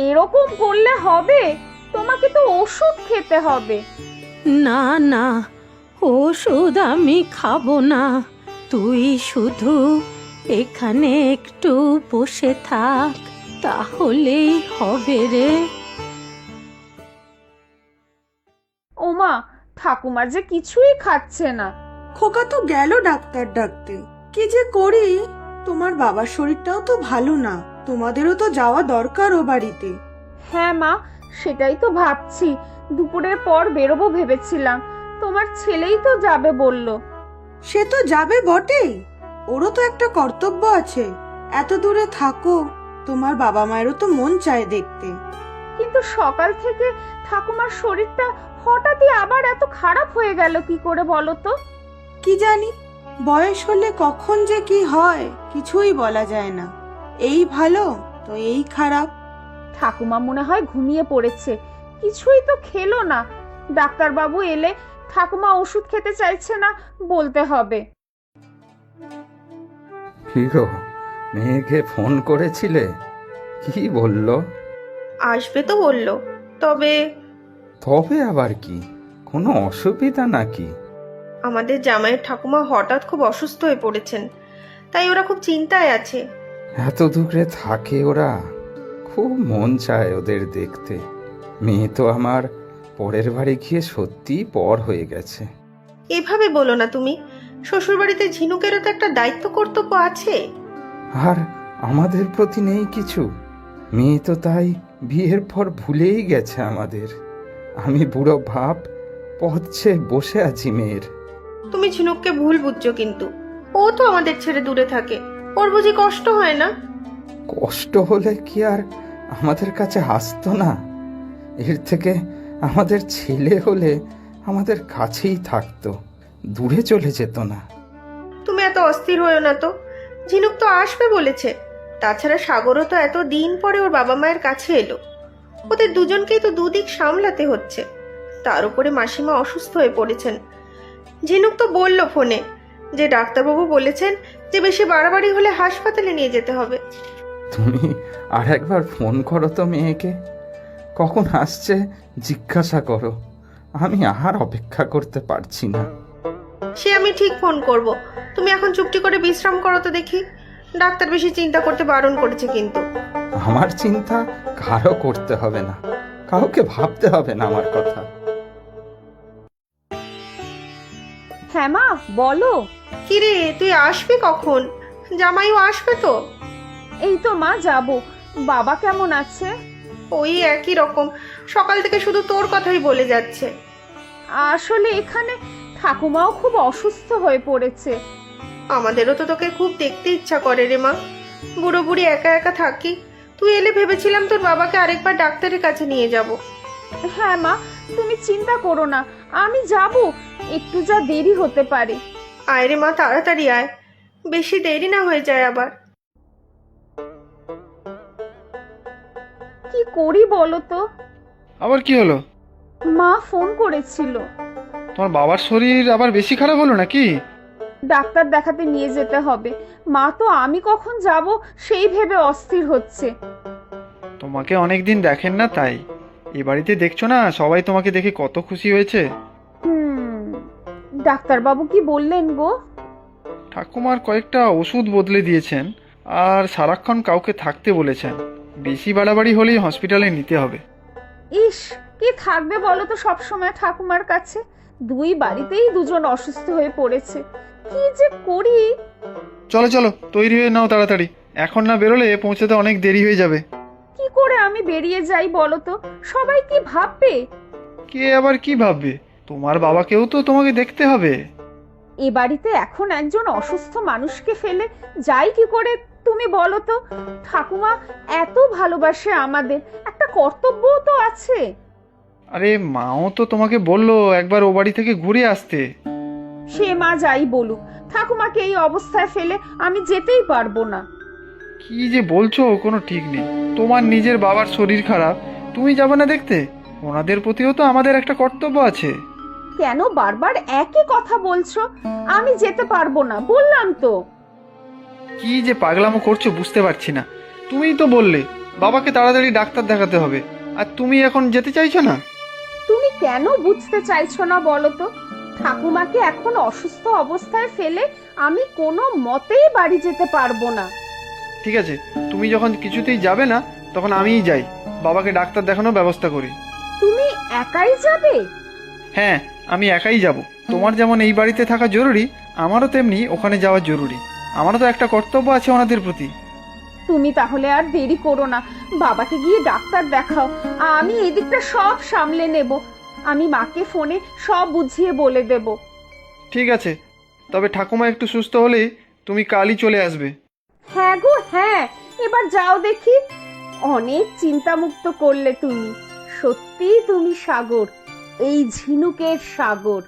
এরকম করলে হবে? তোমাকে তো ওষুধ খেতে হবে। না না, ওষুধ আমি খাবো না। তুই শুধু এখানে একটু বসে থাক, তাহলেই হবে রে। ওমা, ঠাকুমা যে কিছুই খাচ্ছে না। খোকা তো গেল ডাক্তার ডাকতে। কি যে করি, তোমার বাবার শরীরটাও তো ভালো না, তোমাদেরও তো যাওয়া দরকার ও বাড়িতে। হ্যাঁ মা, সেটাই তো ভাবছি। দুপুরের পর বেরোবো ভেবেছিলাম, তোমার ছেলেই তো যাবে বলল। সে তো যাবে বটেই, ওরও তো একটা কর্তব্য আছে। এত দূরে থাকো, তোমার বাবা মায়েরও তো মন চায় দেখতে। কিন্তু সকাল থেকে ঠাকুমার শরীরটা হঠাৎই আবার এত খারাপ হয়ে গেল কি করে বলো তো? কি জানি, বয়স হলে কখন যে কি হয় কিছুই বলা যায় না। এই ভালো তো এই খারাপ। ঠাকুমা মনে হয় ঘুমিয়ে পড়েছে, কিছুই তো খেলো না। ডাক্তারবাবু এলে ঠাকুমা ওষুধ খেতে চাইছে না বলতে হবে। কি গো, মেয়েকে ফোন করেছিলে? কি বললো? আসবে তো বললো, তবে তবে আবার কি? কোনো অসুবিধা নাকি? আমাদের জামাইয়ের ঠাকুমা হঠাৎ খুব অসুস্থ হয়ে পড়েছেন, তাই ওরা খুব চিন্তায় আছে। এত দূরে থাকে ওরা, খুব মন চায় ওদের দেখতে। মেয়ে তো আমার পরের বাড়ি গিয়ে সত্যিই পর হয়ে গেছে। এভাবে বলো না তুমি, শ্বশুরবাড়িতে ঝিনুকেরও তো একটা দায়িত্ব কর্তব্য আছে। আর আমাদের প্রতি নেই কিছু? মেয়ে তো তাই বিয়ের পর ভুলেই গেছে আমাদের। আমি বুড়ো ভাব পথে বসে আছি মেয়ের। তুমি ঝিনুককে ভুল বুঝছো, কিন্তু ও তো আমাদের ছেড়ে দূরে থাকে, ওর বুঝি কষ্ট হয় না? কষ্ট হলে কি আর আমাদের কাছে আসতো না? এর থেকে আমাদের ছেলে হলে আমাদের কাছেই থাকতো, দূরে চলে যেত না। তুমি এত অস্থির হয়েও না তো, ঝিনুক তো আসবে বলেছে। তাছাড়া সাগরও তো এত দিন পরে ওর বাবা মায়ের কাছে এলো, ওদের দুজনকেই তো দুদিক সামলাতে হচ্ছে। তার উপরে মাসিমা অসুস্থ হয়ে পড়েছেন। ঝিনুক তো বলল ফোনে যে ডাক্তারবাবু বলেছেন যে বেশি বাড়াবাড়ি হলে হাসপাতালে নিয়ে যেতে হবে। তুমি আর একবার ফোন করো তো মেয়েকে, কখন আসছে জিজ্ঞাসা করো। আমি আর অপেক্ষা করতে পারছি না। সে আমি ঠিক ফোন করব, তুমি এখন চুপটি করে বিশ্রাম করো তো দেখি। ডাক্তার বেশি চিন্তা করতে বারণ করেছে কিন্তু। আমার চিন্তা কারো করতে হবে না, কাউকে ভাবতে হবে না আমার কথা। হ্যাঁ মা, বলো। কিরে, তুই আসবি কখন? জামাইও আসবে তো? এই তো মা, যাব। বাবা কেমন আছে? ওই একই রকম, সকাল থেকে শুধু তোর কথাই বলে যাচ্ছে। আসলে এখানে ঠাকুমাও খুব অসুস্থ হয়ে পড়েছে। আমাদেরও তো তোকে খুব দেখতে ইচ্ছা করে রে মা, বুড়ো বুড়ি একা একা থাকি। তুই এলে ভেবেছিলাম তোর বাবাকে আরেকবার ডাক্তারের কাছে নিয়ে যাব। হ্যাঁ মা, তুমি চিন্তা করো না, আমি যাব। একটু যা দেরি হতে পারে। আয় রে মা, তাড়াতাড়ি আয়, বেশি দেরি না হয়ে যায় আবার। কি করি বলো তো? আবার কি হলো? মা ফোন করেছিল। তোমার বাবার শরীর আবার বেশি খারাপ হলো নাকি? ডাক্তার দেখাতে নিয়ে যেতে হবে। মা তো আমি কখন যাব সেই ভেবে অস্থির হচ্ছে। তোমাকে অনেকদিন দেখেন না, তাই এ বাড়িতে দেখছো না সবাই তোমাকে দেখে কত খুশি হয়েছে। ডাক্তারবাবু কি বললেন গো? ঠাকুমার কয়েকটা ওষুধ বদলে দিয়েছেন, আর সারাক্ষণ কাউকে থাকতে বলেছেন। বেশি বাড়াবাড়ি হলেই হসপিটালে নিতে হবে। ইস, কি থাকবে বলো তো সবসময় ঠাকুমার কাছে? দুই বাড়িতেই দুজন অসুস্থ হয়ে পড়েছে, কি যে করি। চলো চলো, তৈরি হয়ে নাও তাড়াতাড়ি, এখন না বেরোলে পৌঁছাতে অনেক দেরি হয়ে যাবে। কি করে আমি বেরিয়ে যাই বলো তো? সবাই কি ভাববে? কে আবার কি ভাববে? তোমার বাবাকেও তো তোমাকে দেখতে হবে। এ বাড়িতে এখন একজন অসুস্থ মানুষকে ফেলে যাই কি করে তুমি বলো তো? ঠাকুমা এত ভালোবাসে আমাদের, একটা কর্তব্যও তো আছে। আরে মাও তো তোমাকে বললো একবার ও বাড়ি থেকে ঘুরে আসতে। সে মা যাই বলুক, ঠাকুমাকে এই অবস্থায় ফেলে আমি যেতেই পারবো না। কি যে বলছো কোনো ঠিক নেই। তোমার নিজের বাবার শরীর খারাপ, তুমি যাবে না দেখতে? ওনাদের প্রতিও তো আমাদের একটা কর্তব্য আছে। কেন বারবার একই কথা বলছো? আমি যেতে পারবো না বললাম তো। কি যে পাগলামো করছো বুঝতে পারছি না। তুমিই তো বললে বাবাকে তাড়াতাড়ি ডাক্তার দেখাতে হবে। আর তুমি এখন যেতে চাইছো না? তুমি কেন বুঝতে চাইছো না বলো তো? ঠাকুমাকে এখন অসুস্থ অবস্থায় ফেলে আমি কোনো মতেই বাড়ি যেতে পারবো না। ঠিক আছে, তুমি যখন কিছুতেই যাবে না তখন আমিই যাই, বাবাকে ডাক্তার দেখানোর ব্যবস্থা করি। তুমি একাই যাবে? হ্যাঁ, আমি একাই যাব। তোমার যেমন এই বাড়িতে থাকা জরুরি, আমারও তেমনি ওখানে যাওয়া জরুরি। আমারও তো একটা কর্তব্য আছে ওনাদের প্রতি। তুমি তাহলে আর দেরি করো না, বাবাকে গিয়ে ডাক্তার দেখাও। আমি এদিকটা সব সামলে নেব। আমি মাকে ফোনে সব বুঝিয়ে বলে দেব। ঠিক আছে, তবে ঠাকুমা একটু সুস্থ হলেই তুমি কালই চলে আসবে। হ্যাঁ গো হ্যাঁ, এবার যাও দেখি। অনেক চিন্তামুক্ত করলে তুমি। সত্যিই তুমি সাগর, এই ঝিনুকের সাগর।